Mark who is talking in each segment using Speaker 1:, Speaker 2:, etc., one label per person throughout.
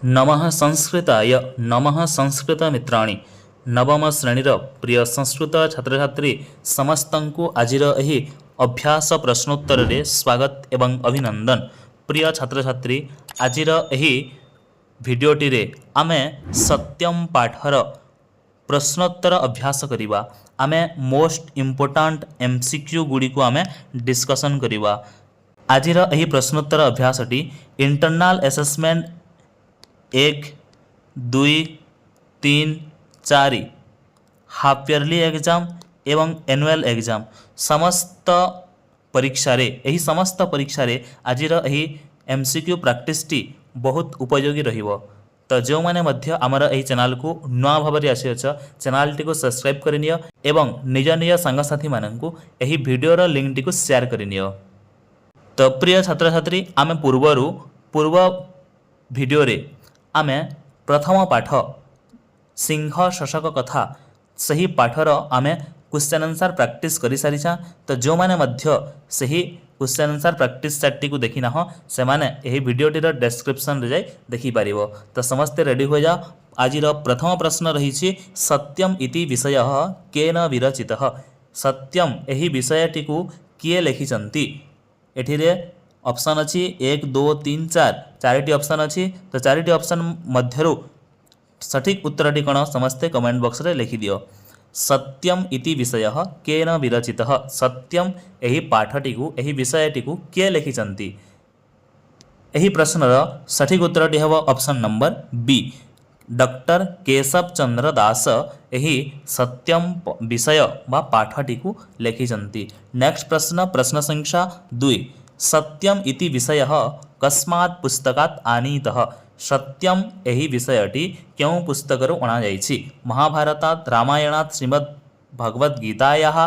Speaker 1: नमः संस्कृताय नमः संस्कृत मित्राणि नवम श्रेणीर प्रिय संस्कृत छात्र छात्री समस्तंकु आजिर एही अभ्यास प्रश्नोत्तर रे स्वागत एवं अभिनंदन। प्रिय छात्र छात्री आजिर एही भिडियोटी रे आमे सत्यम पाठर प्रश्नोत्तर अभ्यास करिबा। आमे मोस्ट इम्पोर्टांट एमसीक्यू गुडी को आमे डिस्कशन करिबा। आजिर एही प्रश्नोत्तर अभ्यासटी internal assessment 1, 2, 3, 4 half yearly exam एवं एनुअल एग्जाम समस्त परीक्षा रे एही समस्त परीक्षा रे आजिर एही एमसीक्यू प्रैक्टिस टी बहुत उपयोगी रहिबो। तो जो माने मध्य आमर एही चैनल को नुआ भाबरे आसीअछ चैनल टी को सब्सक्राइब करिनियो एवं निज निज संगसाथी माननकु एही वीडियो रो लिंक टी को शेयर करिनियो। तो प्रिय छात्र छात्री आमे पूर्व वीडियो रे आमे प्रथम पाठ सिंह शशक कथा सही पाठर आमे क्वेश्चन आंसर प्रैक्टिस करि सारिछा। तो जो माने मध्य सही क्वेश्चन आंसर प्रैक्टिस सेट को देखि ना हो से माने एही वीडियोटी रो डिस्क्रिप्शन रे जाई देखि पारिबो। तो समस्त रेडी हो जाओ। आजिर प्रथम प्रश्न रहिछि सत्यम इति विषयः केन विरचितः। सत्यम एही विषयटी को किए लिखिचंती। एठिरे ऑप्शन अच्छी 1, 2, 3, 4 चारिटी ऑप्शन अच्छी। तो चारिटी ऑप्शन मध्यरु सठिक उत्तरटी कौन समस्ते कमेंट बॉक्स रे लिखि दियो। सत्यम इति विषयः केन विरचितः। सत्यम एही पाठटी को एही विषयटी को किए लिखिचंती। एही प्रश्नर सठिक उत्तरटी हेबो option number B doctor Keshav Chandra Das एही सत्यम विषय बा पाठटी को लिखिचंती। नेक्स्ट प्रश्न संख्या 2 सत्यम इति विषयः कस्मात् पुस्तकात् आनीतः। सत्यम एही विषयटी क्यों पुस्तकरु अणा जाइछि। महाभारतात् रामायणात् श्रीमद् भगवद गीतायाः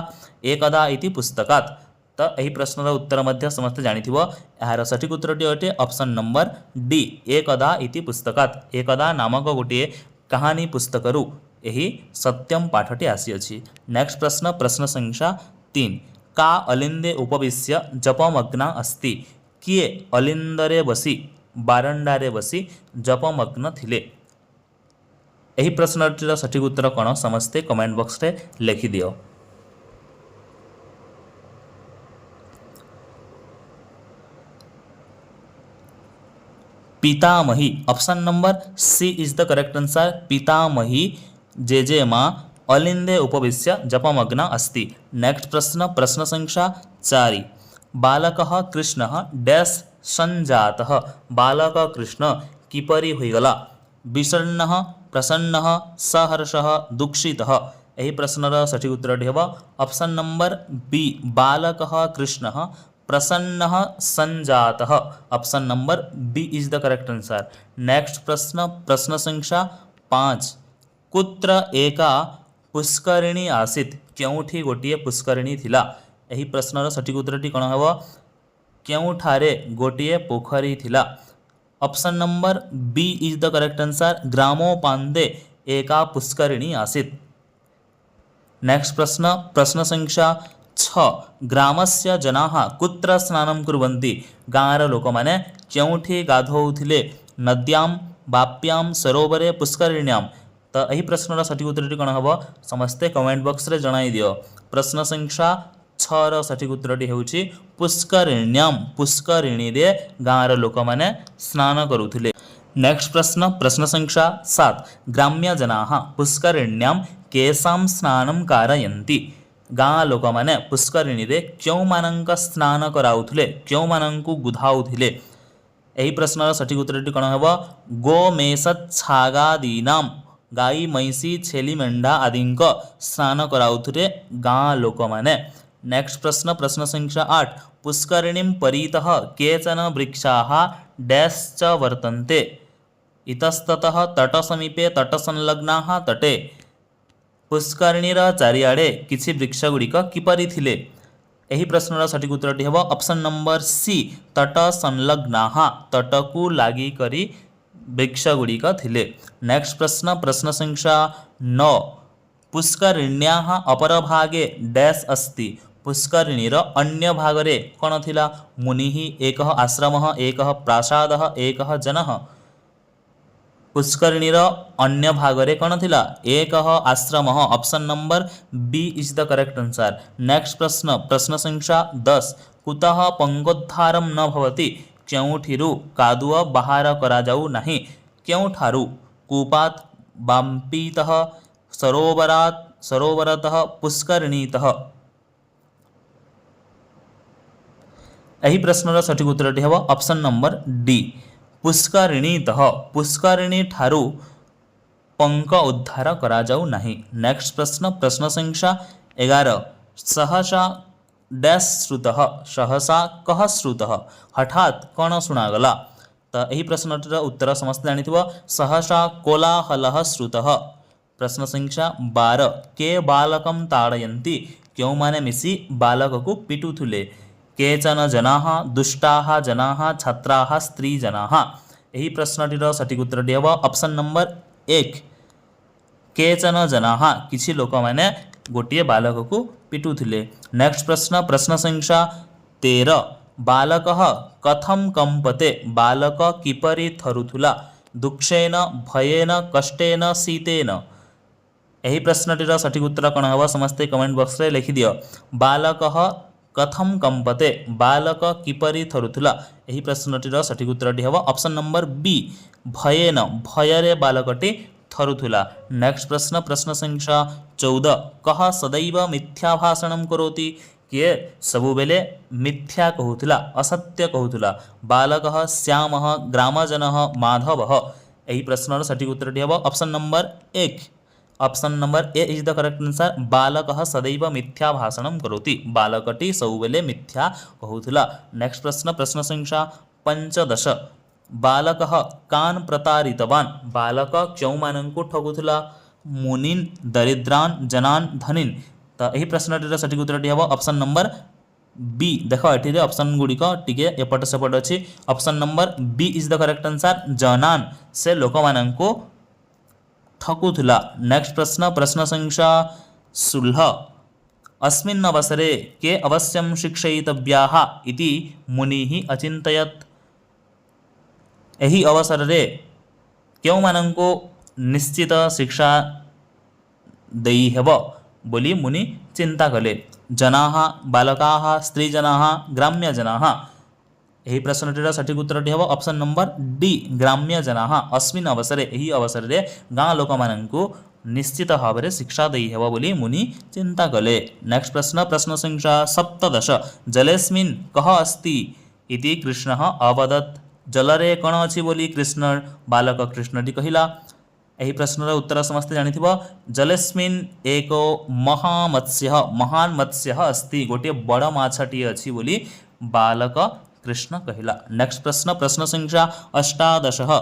Speaker 1: एकदा इति पुस्तकात्। तो एही प्रश्नर उत्तर मध्य समस्त जानिथिबो। एहार सठिक उत्तरटी अटे ऑप्शन नंबर डी एकदा इति पुस्तकात्। एकदा नामक गोटे कहानी पुस्तकरु एही सत्यम पाठटी आसीअछि। नेक्स्ट प्रश्न संख्या 3 का अलिंदे उपविश्य जपमग्ना अस्ति। किए अलिंदरे बसी बारंडारे बसी जपमग्न थिले। एही प्रश्नटीर सठिक उत्तर कौन समस्ते कमेंट बॉक्स रे लिखि दियो। पितामही option number C is the correct answer. पितामही जेजेमा अलिंदे उपविश्य जपमग्ना अस्ति। नेक्स्ट प्रश्न संख्या 4 बालकः कृष्णः डैश संजातः। बालक कृष्ण किपरि होइगला। विषण्णः प्रसन्नः सहर्षः दुःखितः। एही प्रश्नर सठिक उत्तरटी हेबो ऑप्शन नंबर बी बालकः कृष्णः प्रसन्नः संजातः। Option number B is the correct answer. Next प्रश्न संख्या 5 कुत्र एका पुष्करिणी आसीत। क्योंठी गोटे पुष्करिणी थिला। एही प्रश्नर सठिक उत्तरटी कौन हेबो क्योंठारे गोटे पोखरी थिला। Option number B is the correct answer. ग्रामोपान्ते एका पुष्करिणी आसीत। नेक्स्ट प्रश्न संख्या 6 ग्रामस्य जनाः कुत्र स्नानं कुर्वन्ति। गाँर लोक माने क्योंठी गाधोउथिले नद्यां वाप्यां सरोवरे पुष्करिण्यां। तो यही प्रश्नर सठिक उत्तरटी कौन हम समस्ते कमेंट बॉक्स रे जणाई दियो। प्रश्न संख्या 6 सठिक उत्तरटी होउछि पुष्करिण्यां। पुष्करिणी रे गाँर लोक माने स्नान करुथिले। नेक्स्ट प्रश्न संख्या 7 ग्राम्य जनाः पुष्करिण्यां केषां स्नानं कारयन्ति। गाँ लोक माने पुष्करिणी रे क्यों मानक स्नान कराउथिले क्यों मानकु गुधाउथिले। एही प्रश्नर सठिक उत्तरटी कौन हेबो गोमेषत् छागादीनां गाई महिषी छेली मेंढा आदि स्नान कराउथिले गाँ लोक माने। नेक्स्ट प्रश्न संख्या 8 पुष्करिणीं परितः केचन वृक्षाः डैश च वर्तन्ते। इतस्ततः तटसमीपे तटसंलग्नाः तटे। पुष्करिणीर चारिआडे किछि वृक्ष गुड़िक किपरि थिले। एही प्रश्नर सठिक उत्तरटी हेबो ऑप्शन नंबर सी तट संलग्नाः। तटकू लागि करी वृक्ष गुड़िक थिले। नेक्स्ट प्रश्न संख्या 9 पुष्करिण्याः अपरभागे डैश अस्ति। पुष्करिणीर अन्य भागरे कौन थिला मुनिः एकः आश्रमः एकः प्रासादः एकः जनः। पुष्करिणीर अन्य भागरे कौन थिला एक आश्रम option number B is the correct answer. Next प्रश्न प्रश्न संख्या 10 कुतः पंगोद्धारम न भवति केउठिरु कादुआ बाहर करा जाऊ नहीं केउठारु कूपात बांपीतः सरोवरात सरोवरतः पुष्करिणीतः। यही प्रश्नर सठिक उत्तरटी हम ऑप्शन नंबर डी पुष्करिणीतः पुष्करिणी ठारू पंक उद्धार करा जाऊ नहीं। नेक्स्ट प्रश्न प्रश्न संख्या 11 सहसा डैश श्रुतः सहसा कह श्रुतः हठात कौन शुणागला। तो यही प्रश्नटर उत्तर समस्त जानी सहसा कोलाहलः श्रुतः। प्रश्न संख्या 12 के बालकं ताड़यन्ति क्यों माने मिसी बालक को पिटुथुले केचन जनाः दुष्टाः जनाः छात्राः स्त्री जनाः। यही प्रश्नटीर सठिक उत्तरटी हम ऑप्शन नंबर 1 केचन जनाः किछि लोक माने गोटे बालक को पिटुथिले। नेक्स्ट प्रश्न प्रश्न संख्या 13 बालकः कथम कंपते बालक किपरि थरुथुला दुःखेन भयेन कष्टेन शीतेन। यही प्रश्नटीर सठिक उत्तर कौन हम समस्ते कमेंट बॉक्स रे लिखि दियो बालकः कथम कंपते बालक किपरि थरुथुला। यही प्रश्नटीर सठिक उत्तरटी हम ऑप्शन नंबर बी भयेन भୟରେ बालकटी थरुथुला। नेक्स्ट प्रश्न प्रश्न संख्या 14 कह सदैव मिथ्या भाषण करोति किए सबुबेले मिथ्या कहूला असत्य कहूला बालकः श्यामः ग्रामजनः माधवः। यही प्रश्नर सठिक उत्तरटी हम option number 1 option number A is the correct answer बालकः सदैव मिथ्या भाषण करोति बालकटी सबुबेले मिथ्या कहूला। नेक्स्ट प्रश्न प्रश्न संख्या 15 बालकः कान प्रतारितवान बालक क्यों मानंकु ठगुथुला मुनिन दरिद्रान जनान धनिन। तो यही प्रश्नटीर सठिक उत्तरटी हम ऑप्शन नंबर बी देख ये ऑप्शन गुड़िक टिके एपट सेपट अच्छी option number B is the correct answer जनान से लोक मानंकु ठकुथुला। नेक्स्ट प्रश्न प्रश्न संख्या 16 अस्मिन् अवसरे के अवश्यं शिक्षयितव्याः इति मुनिः अचिन्तयत्। यही अवसर रे क्यों मानंको निश्चित शिक्षा देई हेब बोली मुनि चिंता कले जनाः बालकाः स्त्रीजनाः ग्राम्यजनाः। यही प्रश्नटीर सठिक उत्तरटी हम ऑप्शन नंबर डी ग्राम्यजनाः अस्मिन् अवसरे यही अवसर रे गाँ लोक मानंकु निश्चित भाव में शिक्षा देई हेब बोली मुनि चिंता कले। नेक्स्ट प्रश्न प्रश्न संख्या 17 जलेस्मिन् कः अस्ति इति कृष्णः अवदत् जलरे कण अच्छी बोली कृष्ण बालक कृष्णटी कहिला। यही प्रश्नर उत्तर समस्ते जानिथिबो जलेस्मिन् एको महान मत्स्य अस्ति गोटे बड़ माछटी अच्छी बोली बालक कृष्ण कहिला। नेक्स्ट प्रश्न प्रश्न संख्या 18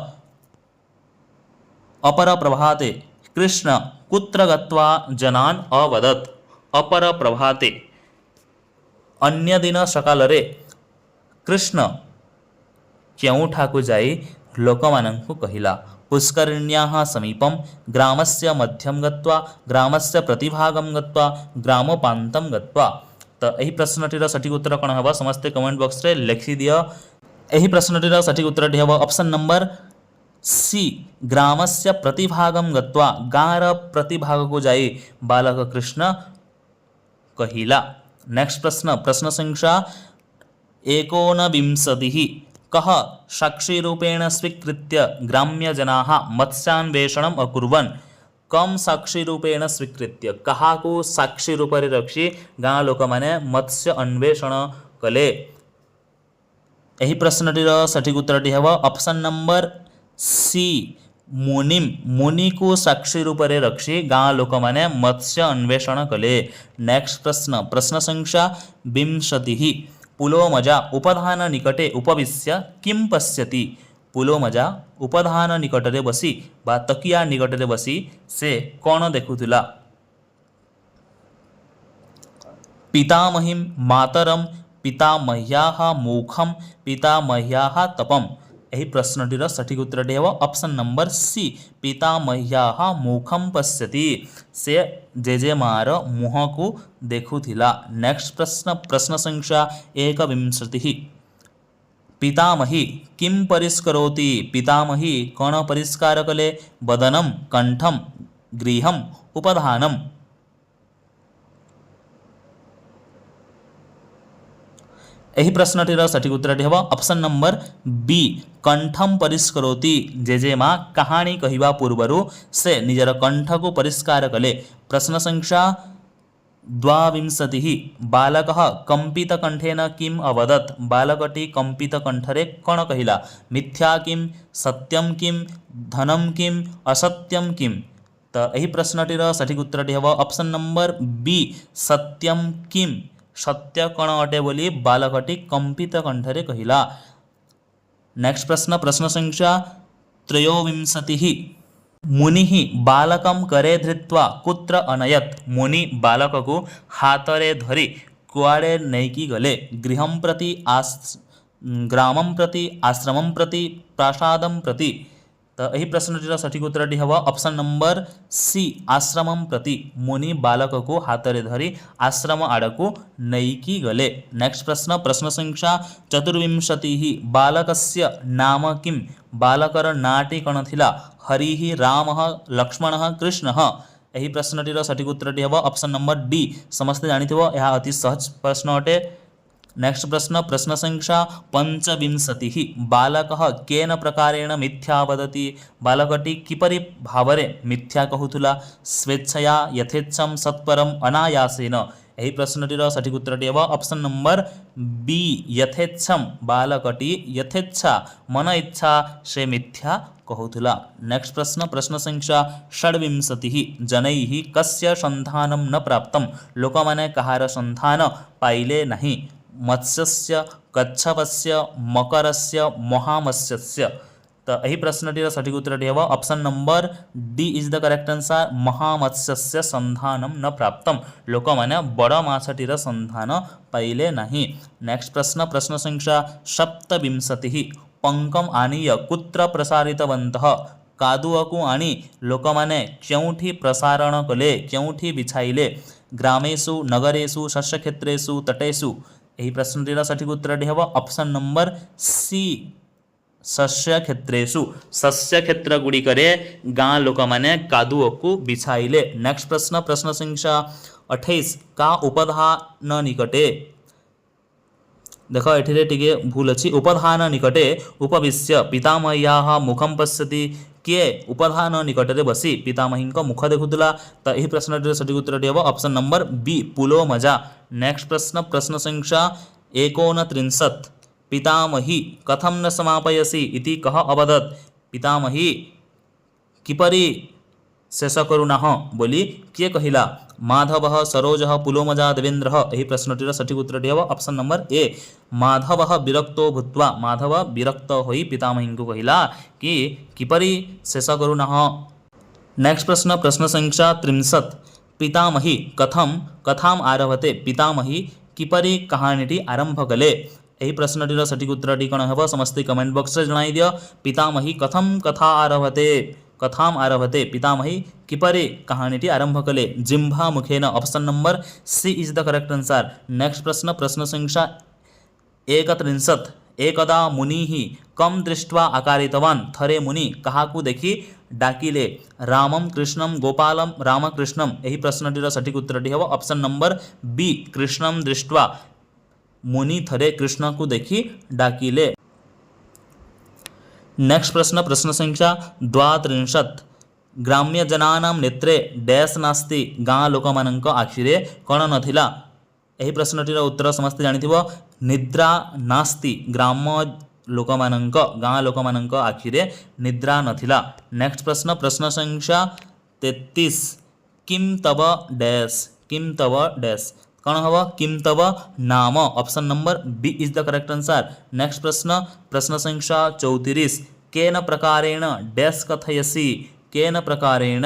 Speaker 1: अपर प्रभाते कृष्ण कुत्र गत्वा जनान् अवदत्। अपर प्रभाते अन्य दिन सकालरे कृष्ण केउठाकु जाई लोकमानंकु कहिला पुष्करिण्याः समीपं ग्रामस्य मध्यं गत्वा ग्रामस्य प्रतिभागं गत्वा ग्रामोपान्तं गत्वा। तो यही प्रश्नटीर सठिक उत्तर कौन हम समस्ते कमेंट बॉक्स रे लिखि दियो। यही प्रश्नटीर सठिक उत्तरटी हम ऑप्शन नंबर सी ग्रामस्य प्रतिभागं गत्वा गाँर प्रतिभाग को जाई बालक कृष्ण कहिला। नेक्स्ट प्रश्न प्रश्न संख्या 19 कः साक्षीरूपेण स्वीकृत्य ग्राम्यजनाः मत्स्यान्वेषणम् अकुर्वन्। कम साक्षीरूपेण स्वीकृत्य कहा को साक्षी रूप से रखी गाँ लोक मैंने मत्स्य अन्वेषण कले। यही प्रश्नटीर सठिक उत्तरटी हम ऑप्शन नंबर सी मुनिम मुनि को साक्षी रूप से रखी गाँ लोक मैंने मत्स्य अन्वेषण कले। नेक्स्ट प्रश्न प्रश्न संख्या 20 पुलोमजा उपधान निकटे उपविश्य किं पश्यति। पुलोमजा उपधान निकटरे बसी बा तकिया निकटरे बसी से कौन देखुला पितामहीं मातरम पितामह्याः मुखम पितामह्याः तपम। यही प्रश्नटीर सठिक उत्तरटी हम ऑप्शन नंबर सी पितामह्याः मुखम पश्यति से जेजेमार मुह को देखुला। नेक्स्ट प्रश्न प्रश्न संख्या 21 पितामही किं परिष्करोति पितामही कण परिष्कार कले वदनं कंठम गृहम उपधानम यही प्रश्नटीर सठिक उत्तरटी हम ऑप्शन नंबर बी कंठम परिष्करोति जेजेमा कहानी कहवा पूर्वरु से निजर कंठ को परिष्कार कले। प्रश्न संख्या 22 बालकः कंपितकंठेन किम अवदत् बालकटी कंपितकंठरे कण कहिला मिथ्या किम सत्यम किम धनम किम असत्यम किम। तो यही प्रश्नटीर सठिक उत्तरटी हम ऑप्शन नंबर बी सत्यम किम सत्य कण अटे बोली बालकटी कंपित कंठरे कहिला। नेक्स्ट प्रश्न प्रश्न संख्या 23 मुनिः बालकं करे धृत्वा कुत्र अनयत् मुनि बालक को हातरे धरी कुआड़े नैकी गले गृहं प्रति ग्रामं प्रति आश्रमं प्रति प्रासादं प्रति। तो यही प्रश्नटीर सठिक उत्तरटी हम ऑप्शन नंबर सी आश्रमं प्रति मुनि बालक को हातरे धरी आश्रम आड़कू नैकी गले। नेक्स्ट प्रश्न प्रश्न संख्या 24 बालकस्य नाम किम बालकर नाटी कण थिला हरिः रामः लक्ष्मणः कृष्णः। यही प्रश्नटीर सठिक उत्तरटी हम ऑप्शन नंबर डी समस्ते जानिथिबो यह अति सहज प्रश्न अटे। नेक्स्ट प्रश्न प्रश्न संख्या 25 बालकः केन प्रकारेण मिथ्या वदति बालकटी किपरि भावरे मिथ्या कहूथुला स्वेच्छया यथेच्छं सत्परम अनायासेन। यही प्रश्नटीर सठिक उत्तरटी हम ऑप्शन नंबर बी यथेच्छं बालकटी यथेच्छा मन इच्छा से मिथ्या कहूथुला। नेक्स्ट प्रश्न प्रश्न संख्या 26 जनैः कस्य संधानं न प्राप्तं लोक माने कहार संधान पाइले नहीं मत्स्यस्य कच्छपस्य मकरस्य महामत्स्यस्य। तो यही प्रश्नटीर सठिक उत्तरटी हम option number D is the correct answer महामत्स्यस्य संधानं न प्राप्तं लोक माने बड़ माछटीर संधान पाइले नहीं। नेक्स्ट प्रश्न प्रश्न संख्या 27 पंकम आनीय कुत्र प्रसारितवन्तः कादुअकु आनी लोक माने क्योंठी प्रसारण कले क्योंठी बिछाइले ग्रामेषु नगरेषु शस्यक्षेत्रेषु तटेषु। यही प्रश्नटीर सठिक उत्तरटी हम ऑप्शन नंबर सी शस्य क्षेत्रेषु शस्य क्षेत्र गुड़िकरे गाँ लोक माने कादुअकु बिछाइले। नेक्स्ट प्रश्न प्रश्न संख्या 28 का उपधान निकटे देख एठिरे टिके भूल अछि उपधान निकटे उपविश्य पितामह्याः मुखं पश्यति किए उपधान निकटरे बसी पितामही मुख देखुला। तो यही प्रश्नटीर सठिक उत्तरटी हम ऑप्शन नंबर बी पुलो मजा। नेक्स्ट प्रश्न प्रश्न संख्या 29 पितामही कथम न समापयसि इति कह अवदत् पितामही किपरि शेष करुणः बोली किए कहिला माधवः सरोजः पुलोमजा देवेन्द्रः। यही प्रश्नटीर सठिक उत्तरटी हम ऑप्शन नंबर ए माधवः विरक्तो भूत्वा माधव विरक्त होई पितामही को कहिला कि किपरि शेष करुणः। नेक्स्ट प्रश्न प्रश्न संख्या 30 पितामही कथम कथाम आरभते पितामही किपरि कहानीटी आरंभ कले। यही प्रश्नटीर सठिक उत्तरटी कण हेब समस्ते कमेंट बॉक्स रे जणाई दियो पितामही कथम कथा आरभते कथाम आरभते पितामही किपरि कहानीटी आरंभ कले जिह्वा मुखेन। Option number C is the correct answer. Next प्रश्न प्रश्न संख्या 31 एकदा मुनिः कम दृष्ट्वा आकारितवान् थरे मुनि काहाकू देखि डाकिले रामं कृष्णं गोपालं रामकृष्णं। यही प्रश्नटीर सठिक उत्तरटी हम ऑप्शन नंबर बी कृष्णं दृष्ट्वा मुनि थरे कृष्ण को देखि डाकिले। नेक्स्ट प्रश्न प्रश्न संख्या 32 ग्राम्य जनानां नेत्रे डैश नास्ति गाँ लोक मानक आखिरे कण नथिला। यही प्रश्नटीर उत्तर समस्ते जानिथिबो निद्रा नास्ति ग्राम्य लोक मानक गाँ लोक मानक आखिरे निद्रा नथिला। नेक्स्ट प्रश्न प्रश्न संख्या 33 किम तव डैश किम तव डैश कौन हम किम तव नाम। Option number B is the correct answer. Next प्रश्न प्रश्न संख्या 34 केन प्रकारेण डैश कथयसि केन प्रकारेण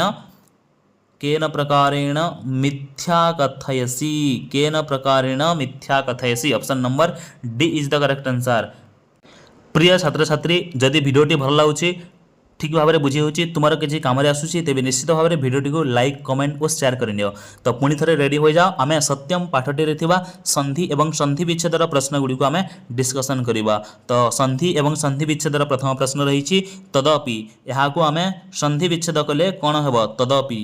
Speaker 1: मिथ्या कथयसि केन प्रकारेण मिथ्या कथयसि। Option number D is the correct answer. प्रिय छात्र छात्री जदि भिडियोटी भल लाଗୁଛି ठीक भाव में बुझी होची तुमर किसी काम आसूची तेज निश्चित भाव में भिडियोटी को लाइक कमेंट और शेयर करनियो। तो पुणी थे रेडी हो जाओ आम सत्यम पाठटी संधि एवं संधि विच्छेदर प्रश्न गुड़ी आम डिस्कसन करवा। तो संधि एवं संधि विच्छेदर प्रथम प्रश्न रही तदपि यहाँ आम संधि विच्छेद कले कौन हम तदपि।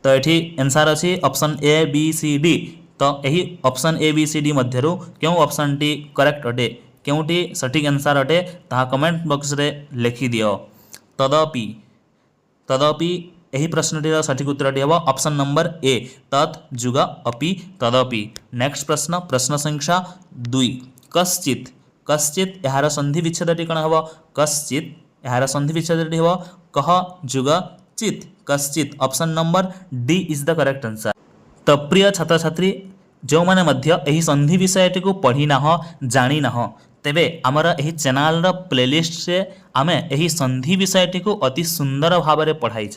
Speaker 1: तो ये आंसर अच्छी option A B C D. तो यही option A B C D मध्यरु क्यों ऑप्शन टी करेक्ट अटे क्योंटी सठिक आंसर अटे ताहा कमेंट बॉक्स रे लिखि दियो। तदपि तदपि यही प्रश्नटीर सठिक उत्तरटी हम ऑप्शन नंबर ए तत् जुग अपि तदपि। नेक्स्ट प्रश्न प्रश्न संख्या 2 कश्चित कश्चित यार संधि विच्छेदटी कौन हम कश्चित यार संधि विच्छेदटी हम कह जुग चित कश्चित option number D is the correct answer. तो प्रिय छात्र छात्री जो मैंने यही संधि विषयटी को पढ़ी ना जानी ना तेबे आमर यही चैनल प्लेलिस्ट से आम यही संधि विषयटी को अति सुंदर भाव में पढ़ाई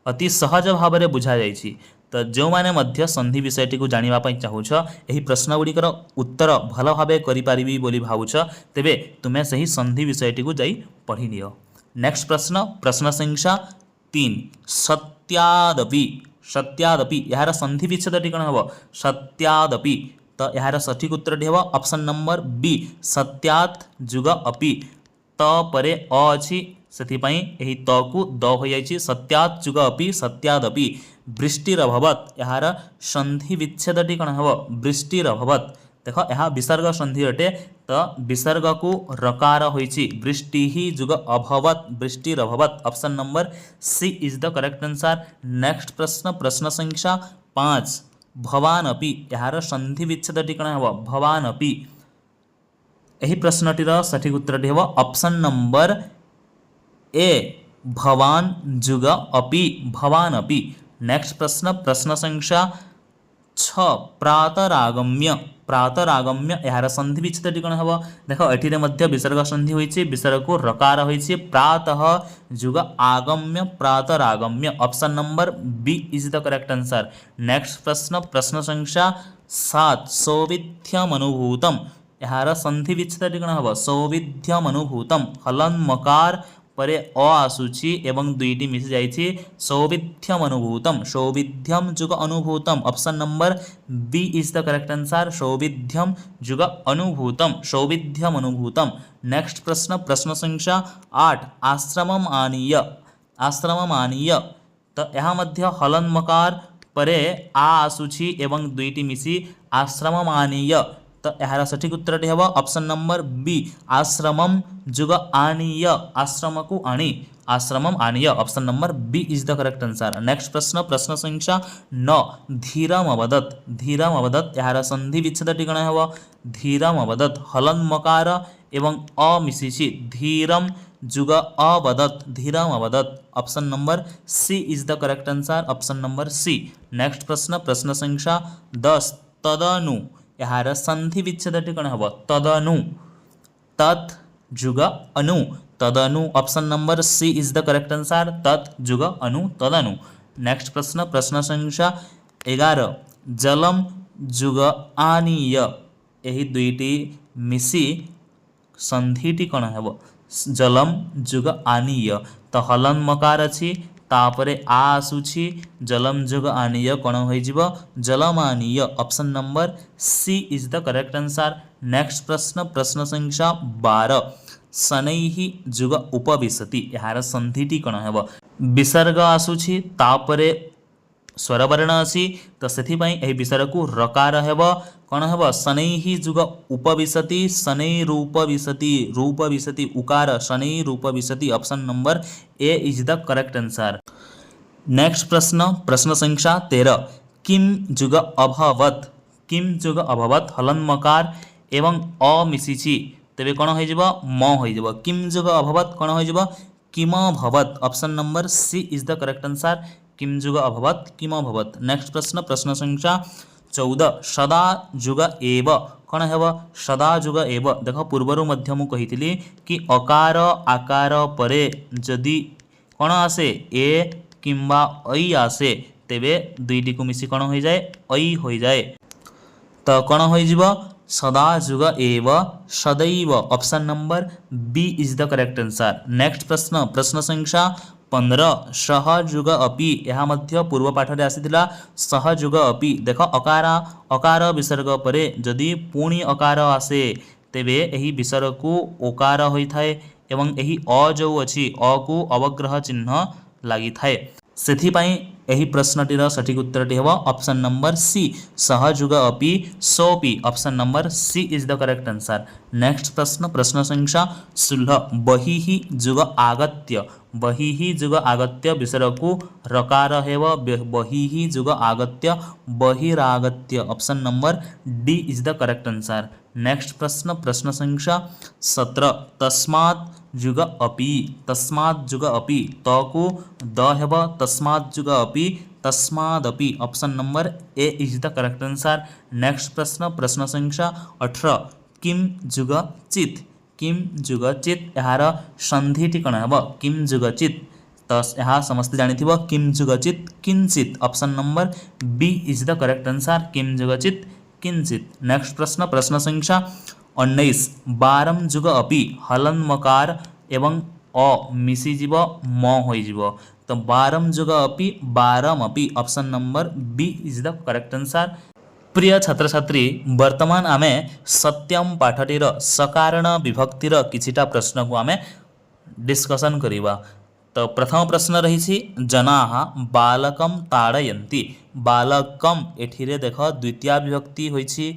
Speaker 1: अति सहज भाव में बुझा जाइछि। तो जो मैंने संधि विषयटी को जानापी चाहूछ यही प्रश्न गुड़िकर उत्तर भल भाव करी बोली भावुछ तेबे तुम्हें सही संधि विषयटी को जाई पढ़ी नियो। नेक्स्ट प्रश्न प्रश्न संख्या 3 सत्यादपि सत्यादपि यार संधि विच्छेदटी कौन हम सत्यादपि। तो यार सठिक उत्तरटी हम ऑप्शन नंबर बी सत्यात् जुग अपि। त परे अ अच्छी से यही त को द हो जाइए सत्यात् जुग अपि सत्यादपि। वृष्टिरभवत यार संधि विच्छेदटी कौन हम वृष्टिरभवत। देख यह विसर्ग संधि अटे तो विसर्ग को रकार होइछि वृष्टि ही जुग अभवत वृष्टिरभवत option number C is the correct answer. Next प्रश्न प्रश्न संख्या 5 भवान अपि यार संधि विच्छेदटी कौन हम भवान अपि। यही प्रश्नटीर सठिक उत्तरटी हम ऑप्शन नंबर ए भवान जुग अपि भवान अपि। नेक्स्ट प्रश्न प्रश्न संख्या 6 प्रातरागम्य प्रातरागम्य यार संधि विच्छेदटी कौन हम देख ये विसर्ग संधि होइछि विसर्ग को रकार होइछि प्रातः जुग आगम्य प्रातरागम्य option number B is the correct answer. Next प्रश्न प्रश्न संख्या 7 सौविध्यम अनुभूतम यार संधि विच्छेदटी कौन हम सौविध्यम अनुभूतम हलन मकार परे अ आसूची एवं दुईटी मिसी जाइछि सौविध्यम अनुभूतम सौविध्यम जुग अनुभूतम option number B is the correct answer सौविध्यम जुग अनुभूतम सौविध्यम अनुभूतम। नेक्स्ट प्रश्न प्रश्न संख्या 8 आश्रमम आनीय। तो यहाँ मध्य हलन मकार परे आ आसूची एवं दुईटी मिसी आश्रमम आनीय। तो यार सठिक उत्तरटी हम ऑप्शन नंबर बी आश्रमम जुग आनीय आश्रम को आनी आश्रमम आनीय option number B is the correct answer. Next प्रश्न प्रश्न संख्या 9 धीरम अवदत यार संधि विच्छेदटी कौन हम धीरम अवदत हलन मकार एवं अ मिशिछि धीरम जुग अवदत धीरम अवदत option number C is the correct answer option number C. Next प्रश्न प्रश्न संख्या 10 तदनु यार संधि विच्छेदटी कौन हम तदनु तत् जुग अनु तदनु option number C is the correct answer तत् जुग अनु तदनु। नेक्स्ट प्रश्न प्रश्न संख्या 11 जलम जुग आनीय यही दुईटी मिसी संधिटी कौन हम जलम जुग आनीय। तो हलन मकार अच्छी तापरे आ आसूची जलम जुग आनीय कौन हो जलमानीय option number C is the correct answer. Next प्रश्न प्रश्न संख्या 12 शनैहि जुग उपविशति यार संधिटी कौन हम विसर्ग आसूची तापरे स्वरवर्ण अच्छी तो से विसर्ग को रकार हेब कौन हम शनैहि जुग उपविशति शनैरूपविशति उकार शनैरूपविशति option number A is the correct answer. Next प्रश्न प्रश्न संख्या 13 किम जुग अभवत हलन मकार एवं अ मिशिछि तेबे कौन हो म हो किम जुग अभवत कौन हो किम भवत option number C is the correct answer किम जुग अभवत किम भवत। नेक्स्ट प्रश्न प्रश्न संख्या 14 सदा जुग एव कौन है सदा जुग एव। देख पूर्वर मध्य मु कही कि अकार आकार परे जदि कौन आसे ए किंबा ऐ आसे तेबे दुईटी को मिसी कौन हो जाए ऐ हो जाए। तो कौन हो सदा जुग एव सदैव option number B is the correct answer. Next प्रश्न प्रश्न संख्या 15 सहजुग अपि यह मध्य पूर्व पाठ रे आसीथिला सहजुग अपि देख अकार अकार विसर्ग परे जदि पुणी अकार आसे तेबे एही विसर्ग को ओकार होइथाय एवं एही अ जो अछि अ को अवग्रह चिन्ह लागि थाए सेथिपाई एही प्रश्नटीर सठिक उत्तरटी हेबो ऑप्शन नंबर सी सहजुग अपि सोपि option number C is the correct answer. Next प्रश्न प्रश्न संख्या 16 बहिः जुग आगत्य विसर्ग को रकार हेबो बहिः जुग आगत्य बहिरागत्य option number D is the correct answer. Next प्रश्न प्रश्न संख्या 17 तस्मात् जुग अपि त को द हेब तस्मात् जुग अपि तस्मादपि option number A is the correct answer. Next प्रश्न प्रश्न संख्या 18 किम जुग चित यार संधिटी कण हेब किम जुग चित तो यहाँ समस्त जानिथिबो किम जुग चित किंचित option number B is the correct answer किम जुग चित किंचित। नेक्स्ट प्रश्न प्रश्न संख्या 19 बारम जुग अपि हलन मकार एवं अ मिसिजिव म होइजिव तो बारम जुग अपि बारम अपि option number B is the correct answer. प्रिय छात्र छात्री वर्तमान आमे सत्यम पाठटीर सकारण विभक्तिर किछिटा प्रश्न को आमे डिस्कशन करिबा। तो प्रथम प्रश्न रही जनाः बालकम ताड़यन्ति बालकम एठिरे देख द्वितीय विभक्ति होइछि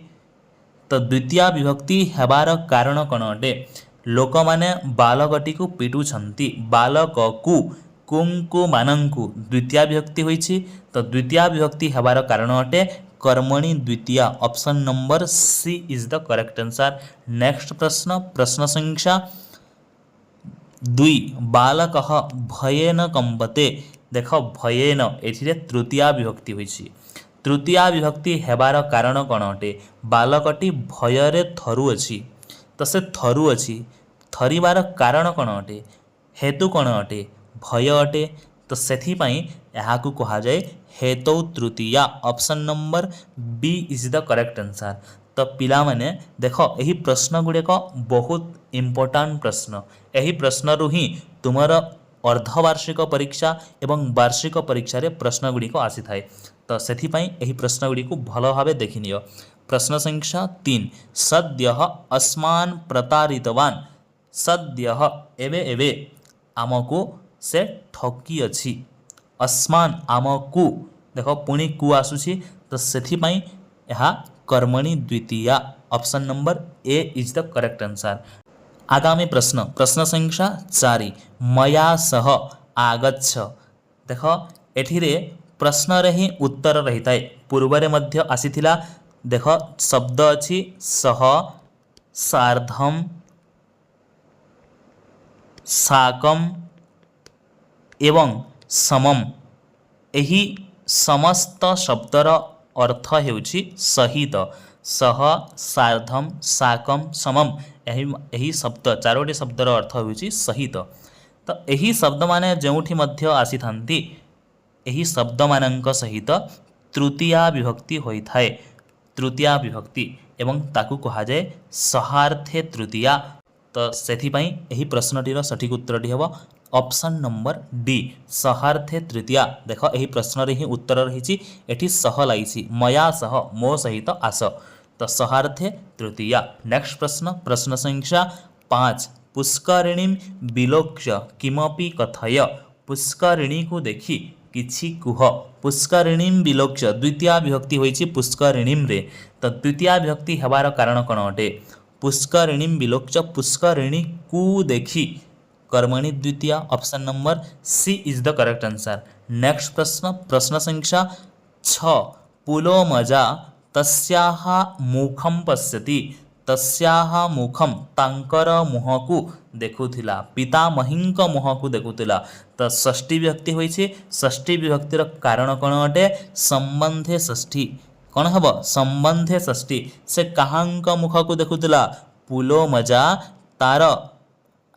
Speaker 1: तो द्वितीय विभक्ति हेबार कारण कौन अटे लोक माने बालकटी को पिटुछंती बालक को कुंकु मानंकु द्वितीय विभक्ति होइछि तो द्वितीय विभक्ति हेबार कारण अटे कर्मणि द्वितीय option number C is the correct answer. Next प्रश्न प्रश्न संख्या 2 बालकः भयेन कंपते देख भयेन एथिरे तृतीय विभक्ति होइछि तृतीय विभक्ति हेबार कारण कौन अटे बालकटी भयरे थरुअछि तो से थरुअछि थरिबार कारण कौन अटे हेतु कौन अटे भय अटे तो सेथिपाई एहाकु कहा जाए हेतु तृतीय option number B is the correct answer. तो पिला माने देख एही प्रश्न गुड़िक बहुत इंपोर्टेंट प्रश्न एही प्रश्न रु ही तुमर अर्धवार्षिक परीक्षा एवं वार्षिक परीक्षा रे प्रश्न गुड़िक आसी थाए तो सेथिपाई एही प्रश्न गुड़िक भल भावे देखिनियो। प्रश्न संख्या 3 सद्यः अस्मान् प्रतारितवान् सद्यः एवे एवे आमको से ठकी अछि अस्मान् आमको देख पुणी कु आसुछि तो सेथिपाई यह कर्मणि द्वितीय option number A is the correct answer. आगामी प्रश्न प्रश्न संख्या 4 मया सह आगच्छ देख एठिरे प्रश्न रे ही उत्तर रही थाए पूर्व रे मध्य आसीथिला देख शब्द अछि सह सार्धम साकम एवं समम एही समस्त शब्दर अर्थ हेउछि सहित सह सार्धम साकम समम एही शब्द चारोटी शब्दर अर्थ हेउछि सहित तो एही शब्द माने जोठी मध्य आसी थांती एही शब्द मानक सहित तृतीय विभक्ति होई थाए तृतीय विभक्ति एवं ताकू कहा जाए सहार्थे तृतीय तो सेथिपाई एही प्रश्नटीर सठिक उत्तरटी हेबो ऑप्शन नंबर डी सहार्थे तृतीय देख एही प्रश्न रे ही उत्तर रही एठी सह लागिछि मया सह मो सहित आस तो सहार्थे तृतीय। नेक्स्ट प्रश्न प्रश्न संख्या 5 पुष्करिणीं विलोक्य किमपि कथय पुष्करिणी को देखि किछि कुह पुष्करिणीं विलोक्य द्वितीय विभक्ति होइछि पुष्करिणीं रे तो द्वितीय विभक्ति हेबार कारण कोन अटे पुष्करिणीं विलोक्य पुष्करिणी को देखि कर्मणि द्वितीय option number C is the correct answer. Next प्रश्न प्रश्न संख्या 6 पुलो मजा तस्याः मुखम पश्यति तस्याः मुखम तांकर मुह को देखुथिला पितामहींक मुह को देखुथिला तो षष्ठी विभक्ति होइछि षष्ठी विभक्तिर कारण कोन अटे संबंधे षष्ठी कोन हबो संबंधे षष्ठी से काहांक मुख को देखुथिला पुलो मजा तार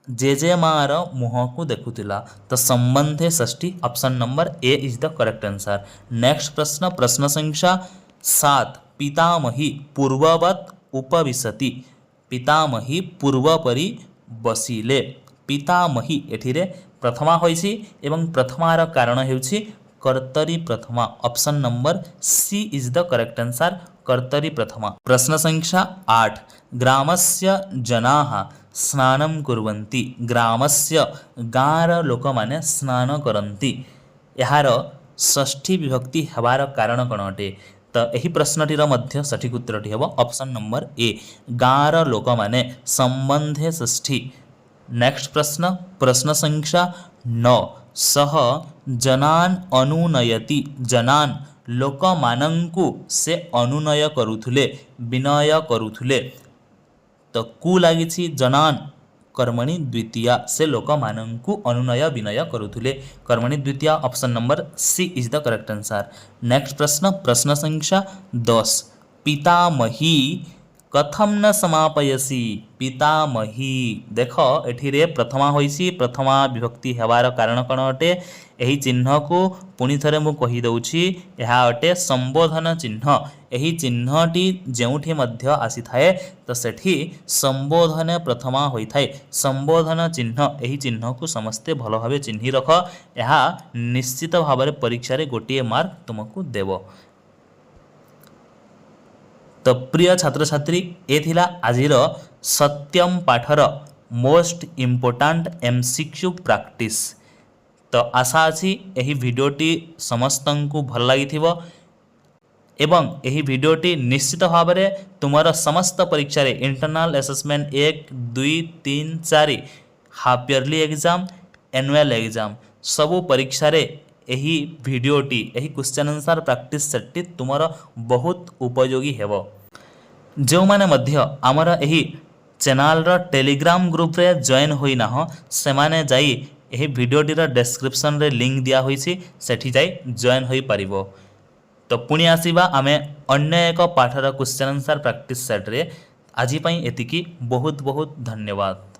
Speaker 1: जेजेमार मुह को देखुथिला तो संबंधे षष्ठी option number A is the correct answer. Next प्रश्न प्रश्न संख्या 7 पितामही पूर्ववत उपविशति पितामही पूर्वपरि बसिले पितामही एठिरे प्रथमा होइछि एवं प्रथमार कारण हेउछि कर्तरी प्रथमा option number C is the correct answer कर्तरी प्रथमा। प्रश्न संख्या 8 ग्रामस्य जनाः स्नानं कुर्वन्ति ग्रामस्य गाँर लोक माने स्नान करन्ति यार षष्ठी विभक्ति हेबार कारण कौन अटे तो यही प्रश्नटीर मध्य सठिक उत्तरटी हेब ऑप्शन नंबर ए गाँर लोक माने संबंधे षष्ठी। नेक्स्ट प्रश्न प्रश्न संख्या 9 सह जनान अनुनयति जनान लोक मानंकु से अनुनय करुथुले विनय करुथुले तो कु लागिछि जनान कर्मणि द्वितीया से लोक मानंकु अनुनय विनय करुथुले कर्मणि द्वितीया option number C is the correct answer. Next प्रश्न प्रश्न संख्या 10 पितामही कथम न समापयसी पितामही देख एठिरे प्रथमा होइसी प्रथमा विभक्ति हेबार कारण कौन अटे यही चिन्ह को पुणी थरे मु कहि दउछि यहा अटे संबोधन चिन्ह यही चिन्हटी जेउठी मध्य आसी थाए तो सेठी संबोधन प्रथमा होई थाए संबोधन चिन्ह यही चिन्ह को समस्ते भलो भाबे चिन्हि रख यहा निश्चित भाबरे परीक्षा रे गोटिए मार्क तुमको देबो। तो प्रिय छात्र छात्री ए थिला आजिर सत्यम पाठर मोस्ट इम्पोर्टाट एमसीक्यू प्रैक्टिस। तो आशा अछि एही भिडियोटी समस्तंकु भल लागिथिबो एवं एही भिडियोटी निश्चित भाव में तुमर समस्त परीक्षा रे internal assessment 1 2 3 4 half yearly exam annual exam सबु परीक्षा रे एही भिडियोटी एही क्वेश्चन आंसर प्रैक्टिस सेटटी तुमर बहुत उपयोगी हेबो। जो माने मध्य आमर एही चैनल रो टेलीग्राम ग्रुप रे जॉइन होई ना हो से माने जाई एही भिडियोटीर डिस्क्रिप्शन रे लिंक दिया होईछि सेठी जाई जॉइन होई परिबो। तो पुणी आसीबा आमे अन्य एक पाठर क्वेश्चन आंसर प्रैक्टिस सेट रे आज पई एतिकी बहुत बहुत धन्यवाद।